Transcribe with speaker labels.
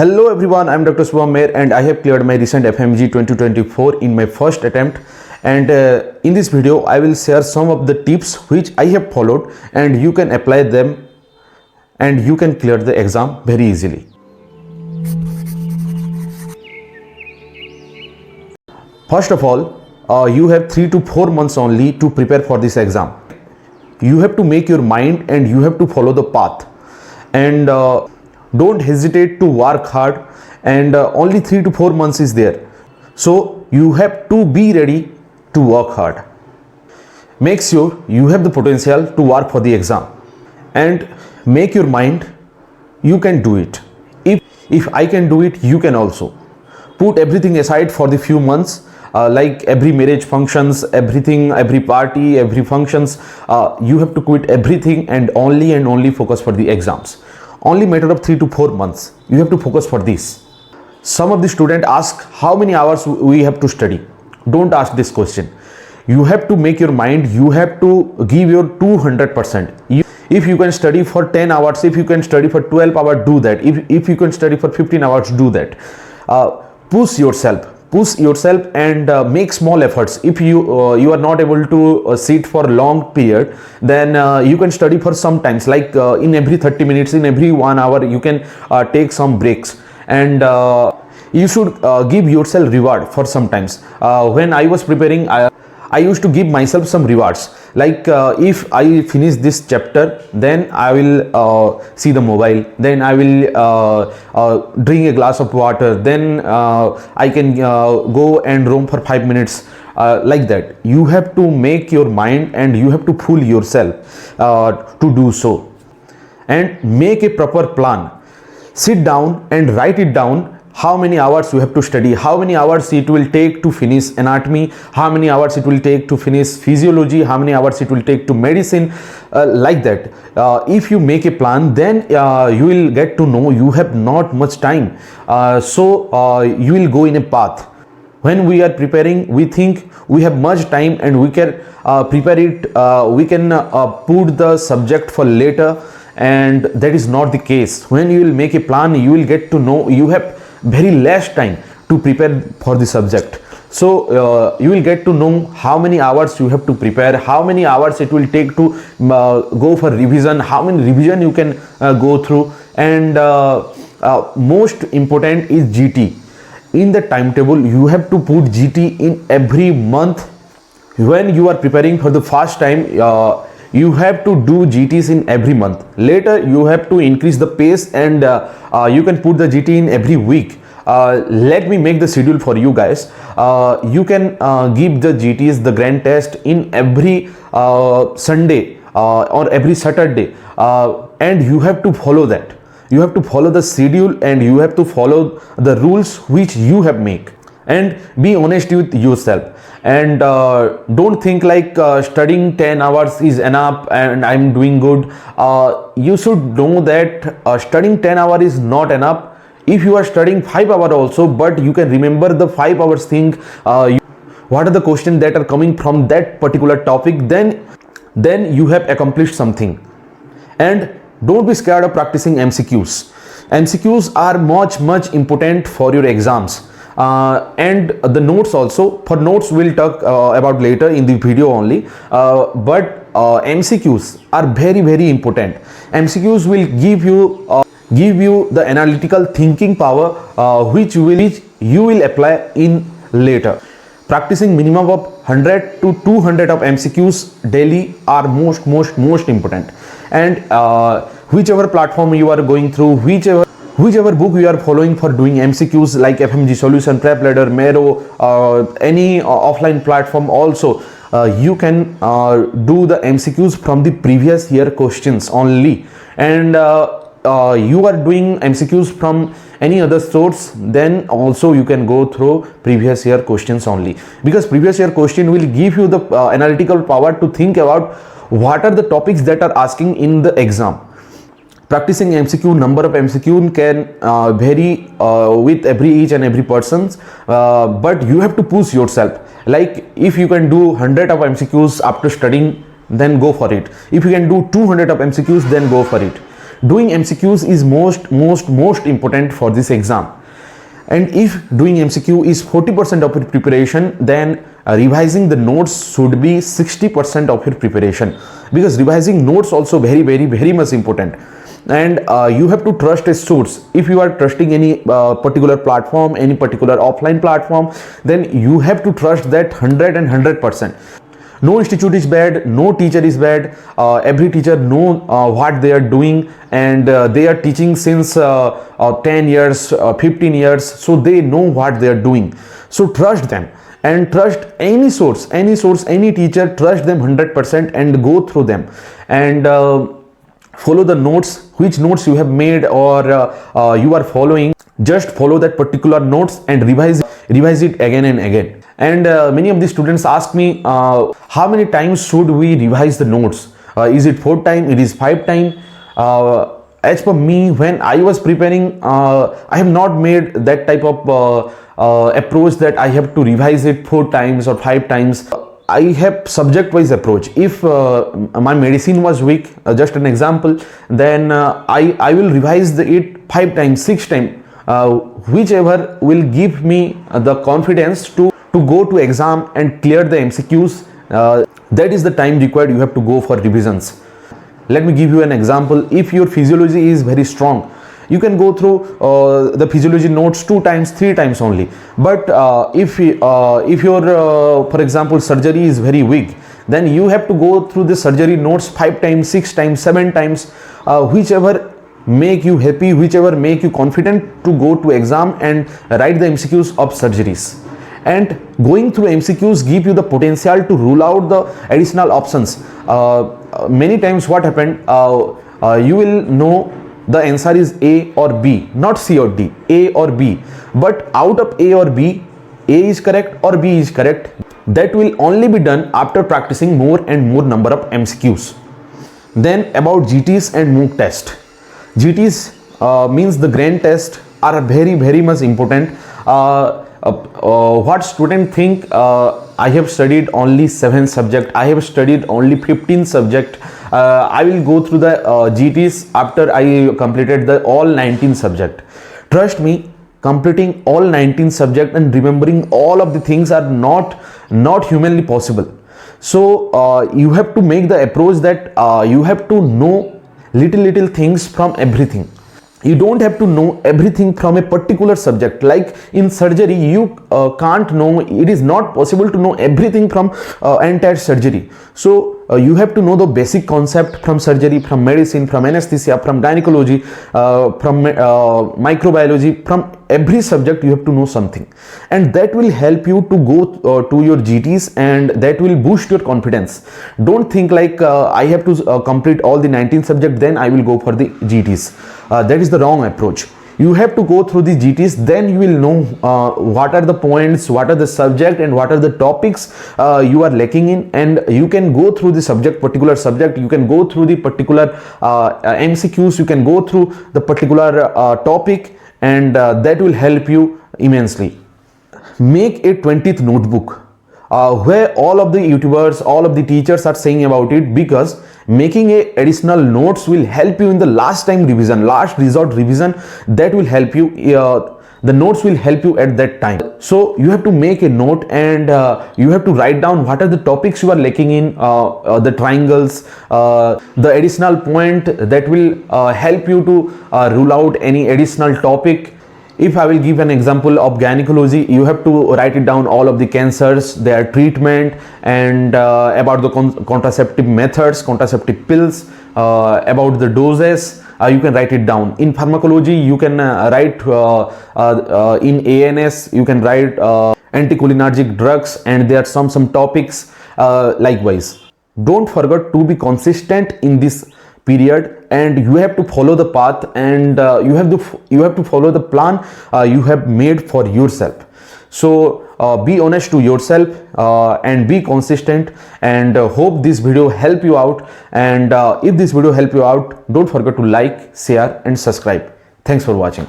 Speaker 1: Hello everyone, I am Dr. Subham Mer and I have cleared my recent FMG 2024 in my first attempt, and in this video I will share some of the tips which I have followed and you can apply them and you can clear the exam very easily. First of all, you have 3 to 4 months only to prepare for this exam. You have to make your mind and you have to follow the path, and don't hesitate to work hard, and only 3 to 4 months is there, so you have to be ready to work hard. Make sure you have the potential to work for the exam and make your mind you can do it. If I can do it, you can also. Put everything aside for the few months, like every marriage functions, everything, every party, every functions, you have to quit everything and only focus for the exams. Only matter of 3 to 4 months you have to focus for this. Some of the students ask how many hours we have to study. Don't ask this question. You have to make your mind, you have to give your 200%. If you can study for 10 hours, if you can study for 12 hours, do that. If you can study for 15 hours, do that. Push yourself and make small efforts. If you are not able to sit for long period, then you can study for some times, like in every 30 minutes, in every 1 hour you can take some breaks, and you should give yourself reward for some times. When I was preparing, I used to give myself some rewards, like if I finish this chapter, then I will see the mobile, then I will drink a glass of water, then I can go and roam for 5 minutes, like that. You have to make your mind and you have to fool yourself to do so, and make a proper plan. Sit down and write it down. How many hours you have to study, how many hours it will take to finish anatomy, how many hours it will take to finish physiology, how many hours it will take to medicine, like that. If you make a plan, then you will get to know you have not much time, so you will go in a path. When we are preparing, we think we have much time and we can prepare it, we can put the subject for later, and that is not the case. When you will make a plan, you will get to know you have very less time to prepare for the subject. So you will get to know how many hours you have to prepare, how many hours it will take to go for revision, how many revision you can go through, and most important is GT. In the timetable, you have to put GT in every month. When you are preparing for the first time, you have to do GTs in every month. Later you have to increase the pace, and you can put the GT in every week. Let me make the schedule for you guys. You can give the GTs, the grand test, in every Sunday or every Saturday, and you have to follow that. You have to follow the schedule and you have to follow the rules which you have made, and be honest with yourself, and don't think like studying 10 hours is enough and I'm doing good. You should know that studying 10 hours is not enough. If you are studying 5 hours also, but you can remember the 5 hours thing, what are the questions that are coming from that particular topic, then you have accomplished something. And don't be scared of practicing MCQs. MCQs are much important for your exams. And the notes also. For notes we'll talk about later in the video only, but MCQs are very important. MCQs will give you the analytical thinking power, which you will apply in later. Practicing minimum of 100 to 200 of MCQs daily are most important. And whichever platform you are going through, whichever book you are following for doing MCQs, like FMG Solution, Prep Ladder, Mero, any offline platform also, you can do the MCQs from the previous year questions only. And you are doing MCQs from any other source, then also you can go through previous year questions only, because previous year question will give you the analytical power to think about what are the topics that are asking in the exam. Practicing MCQ, number of MCQ can vary with each and every person's, but you have to push yourself. Like if you can do 100 of MCQs after studying, then go for it. If you can do 200 of MCQs, then go for it. doing MCQs is most important for this exam. And if doing MCQ is 40% of your preparation, then revising the notes should be 60% of your preparation, because revising notes also very much important. And you have to trust a source. If you are trusting any particular platform, any particular offline platform, then you have to trust that 100%. No institute is bad, no teacher is bad. Every teacher know what they are doing, and they are teaching since 10 years, 15 years, so they know what they are doing. So trust them, and trust any source, any teacher, trust them 100% and go through them, and follow the notes, which notes you have made or you are following. Just follow that particular notes and revise it again and again. And many of the students ask me, how many times should we revise the notes? Is it 4 times? It is 5 times? As per me, when I was preparing, I have not made that type of approach that I have to revise it 4 times or 5 times. I have subject wise approach. If my medicine was weak, just an example, then I will revise it 5 times, 6 times, whichever will give me the confidence to go to exam and clear the MCQs. That is the time required you have to go for revisions. Let me give you an example. If your physiology is very strong, you can go through the physiology notes 2 times, 3 times only. But if your for example surgery is very weak, then you have to go through the surgery notes 5 times, 6 times, 7 times, whichever make you happy, whichever make you confident to go to exam and write the MCQs of surgeries. And going through MCQs give you the potential to rule out the additional options. Many times what happened, you will know the answer is A or B, not C or D, A or B. But out of A or B, A is correct or B is correct. That will only be done after practicing more and more number of MCQs. Then about GTs and mock test. GTs means the grand test are very much important. What students think, I have studied only 7 subjects, I have studied only 15 subjects, I will go through the GTs after I completed the all 19 subjects. Trust me, completing all 19 subjects and remembering all of the things are not humanly possible. So you have to make the approach that you have to know little things from everything. You don't have to know everything from a particular subject. Like in surgery, you can't know, it is not possible to know everything from entire surgery. So you have to know the basic concept from surgery, from medicine, from anesthesia, from gynecology, from microbiology. From every subject you have to know something, and that will help you to go to your GTs, and that will boost your confidence. Don't think like I have to complete all the 19 subjects, then I will go for the GTs. That is the wrong approach. You have to go through the GTs, then you will know what are the points, what are the subject, and what are the topics you are lacking in, and you can go through the particular subject, you can go through the particular MCQs, you can go through the particular topic, and that will help you immensely. Make a 20th notebook, where all of the YouTubers, all of the teachers are saying about it, because making a additional notes will help you in the last resort revision. That will help you, the notes will help you at that time. So you have to make a note, and you have to write down what are the topics you are lacking in, the triangles, the additional point that will help you to rule out any additional topic. If I will give an example of gynecology, you have to write it down, all of the cancers, their treatment, and about the contraceptive methods, contraceptive pills, about the doses. You can write it down. In pharmacology, you can write in ANS, you can write anticholinergic drugs, and there are some topics likewise. Don't forget to be consistent in this period, and you have to follow the path, and you have to follow the plan you have made for yourself. So be honest to yourself and be consistent, and hope this video help you out. And if this video help you out, don't forget to like, share and subscribe. Thanks for watching.